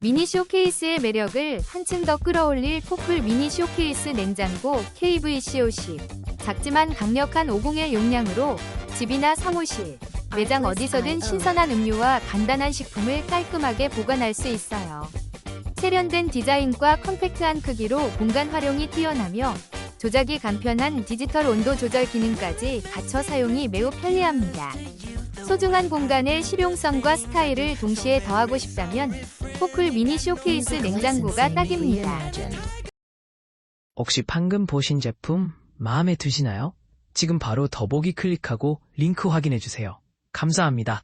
미니 쇼케이스의 매력을 한층 더 끌어올릴 포클 미니 쇼케이스 냉장고 KVCOC. 작지만 강력한 501 용량으로 집이나 사무실, 매장 어디서든 신선한 음료와 간단한 식품을 깔끔하게 보관할 수 있어요. 세련된 디자인과 컴팩트한 크기로 공간 활용이 뛰어나며 조작이 간편한 디지털 온도 조절 기능까지 갖춰 사용이 매우 편리합니다. 소중한 공간의 실용성과 스타일을 동시에 더하고 싶다면 포클 미니 쇼케이스 냉장고가 딱입니다. 혹시 방금 보신 제품 마음에 드시나요? 지금 바로 더보기 클릭하고 링크 확인해주세요. 감사합니다.